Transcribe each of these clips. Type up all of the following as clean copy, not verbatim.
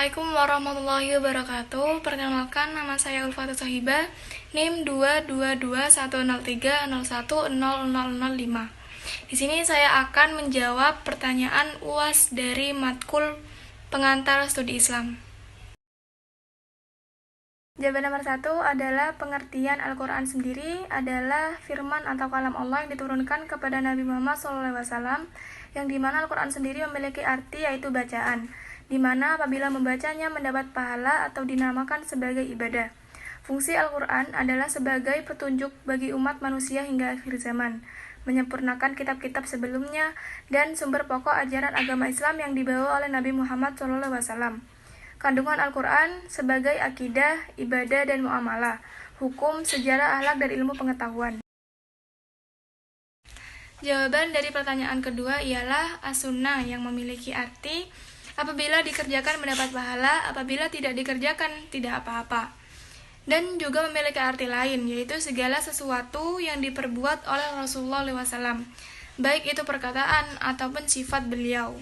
Assalamualaikum warahmatullahi wabarakatuh. Perkenalkan, nama saya Ulfatul Sahibah, NIM 22210301005. Di sini saya akan menjawab pertanyaan UAS dari matkul pengantar studi Islam. Jawaban nomor 1 adalah pengertian Al-Quran sendiri adalah firman atau kalam Allah yang diturunkan kepada Nabi Muhammad SAW, yang dimana Al-Quran sendiri memiliki arti yaitu bacaan, di mana apabila membacanya mendapat pahala atau dinamakan sebagai ibadah. Fungsi Al-Quran adalah sebagai petunjuk bagi umat manusia hingga akhir zaman, menyempurnakan kitab-kitab sebelumnya, dan sumber pokok ajaran agama Islam yang dibawa oleh Nabi Muhammad SAW. Kandungan Al-Quran sebagai akidah, ibadah, dan muamalah, hukum, sejarah, akhlak, dan ilmu pengetahuan. Jawaban dari pertanyaan kedua ialah as-sunnah yang memiliki arti apabila dikerjakan mendapat pahala, apabila tidak dikerjakan tidak apa-apa. Dan juga memiliki arti lain, yaitu segala sesuatu yang diperbuat oleh Rasulullah SAW, baik itu perkataan ataupun sifat beliau.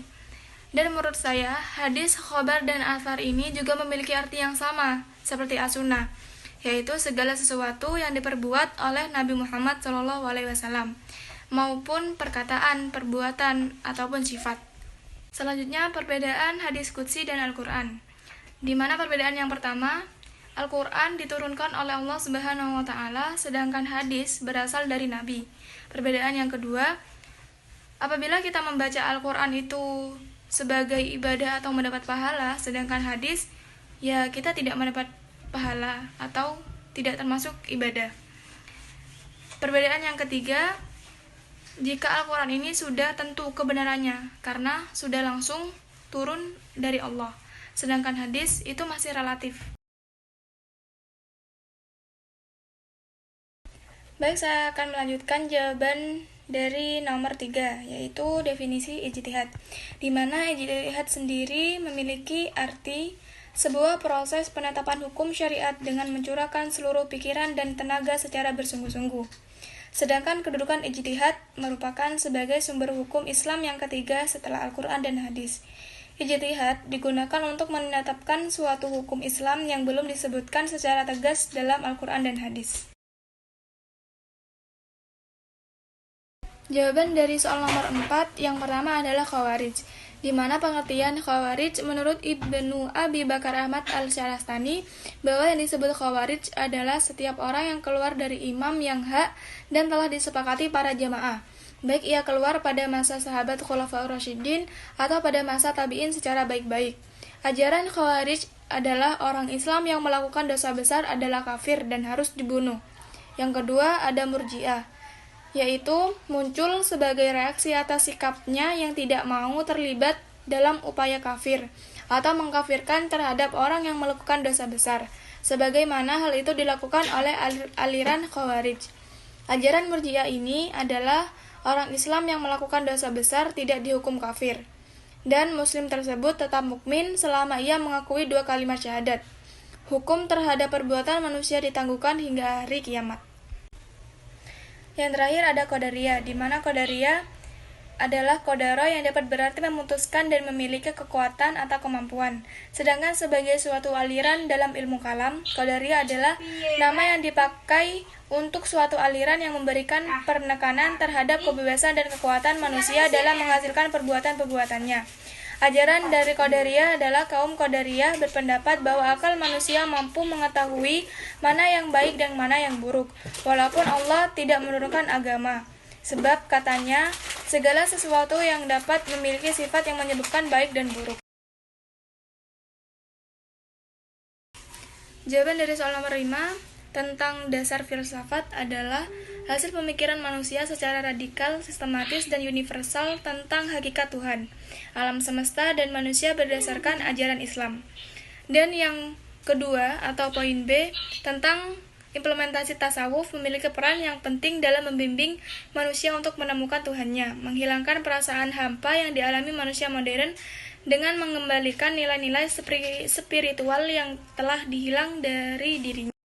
Dan menurut saya, hadis, khobar, dan athar ini juga memiliki arti yang sama, seperti as-sunnah, yaitu segala sesuatu yang diperbuat oleh Nabi Muhammad SAW, maupun perkataan, perbuatan, ataupun sifat. Selanjutnya, perbedaan hadis qudsi dan Al-Quran. Di mana perbedaan yang pertama, Al-Quran diturunkan oleh Allah Subhanahu wa Ta'ala, sedangkan hadis berasal dari Nabi. Perbedaan yang kedua, apabila kita membaca Al-Quran itu sebagai ibadah atau mendapat pahala, sedangkan hadis ya kita tidak mendapat pahala atau tidak termasuk ibadah. Perbedaan yang ketiga, jika Al-Quran ini sudah tentu kebenarannya karena sudah langsung turun dari Allah, sedangkan hadis itu masih relatif. Baik, saya akan melanjutkan jawaban dari nomor 3, yaitu definisi ijtihad, di mana ijtihad sendiri memiliki arti sebuah proses penetapan hukum syariat dengan mencurahkan seluruh pikiran dan tenaga secara bersungguh-sungguh. Sedangkan kedudukan ijtihad merupakan sebagai sumber hukum Islam yang ketiga setelah Al-Quran dan hadis. Ijtihad digunakan untuk menetapkan suatu hukum Islam yang belum disebutkan secara tegas dalam Al-Quran dan hadis. Jawaban dari soal nomor 4 yang pertama adalah Khawarij, di mana pengertian Khawarij menurut Ibnu Abi Bakar Ahmad Al-Syarastani bahwa yang disebut Khawarij adalah setiap orang yang keluar dari imam yang hak dan telah disepakati para jamaah, baik ia keluar pada masa sahabat Khulafaur Rasyidin atau pada masa tabi'in secara baik-baik. Ajaran Khawarij adalah orang Islam yang melakukan dosa besar adalah kafir dan harus dibunuh. Yang kedua ada Murji'ah, yaitu muncul sebagai reaksi atas sikapnya yang tidak mau terlibat dalam upaya kafir atau mengkafirkan terhadap orang yang melakukan dosa besar, sebagaimana hal itu dilakukan oleh aliran Khawarij. Ajaran Murji'ah ini adalah orang Islam yang melakukan dosa besar tidak dihukum kafir, dan muslim tersebut tetap mukmin selama ia mengakui 2 kalimat syahadat. Hukum terhadap perbuatan manusia ditangguhkan hingga hari kiamat. Yang terakhir ada Qadariyah, di mana Qadariyah adalah qadara yang dapat berarti memutuskan dan memiliki kekuatan atau kemampuan. Sedangkan sebagai suatu aliran dalam ilmu kalam, Qadariyah adalah nama yang dipakai untuk suatu aliran yang memberikan penekanan terhadap kebebasan dan kekuatan manusia dalam menghasilkan perbuatan-perbuatannya. Ajaran dari Qadariyah adalah kaum Qadariyah berpendapat bahwa akal manusia mampu mengetahui mana yang baik dan mana yang buruk, walaupun Allah tidak menurunkan agama. Sebab katanya, segala sesuatu yang dapat memiliki sifat yang menyebutkan baik dan buruk. Jawaban dari soal nomor 5 tentang dasar filsafat adalah hasil pemikiran manusia secara radikal, sistematis, dan universal tentang hakikat Tuhan, alam semesta, dan manusia berdasarkan ajaran Islam. Dan yang kedua, atau poin B, tentang implementasi tasawuf memiliki peran yang penting dalam membimbing manusia untuk menemukan Tuhannya, menghilangkan perasaan hampa yang dialami manusia modern dengan mengembalikan nilai-nilai spiritual yang telah dihilang dari dirinya.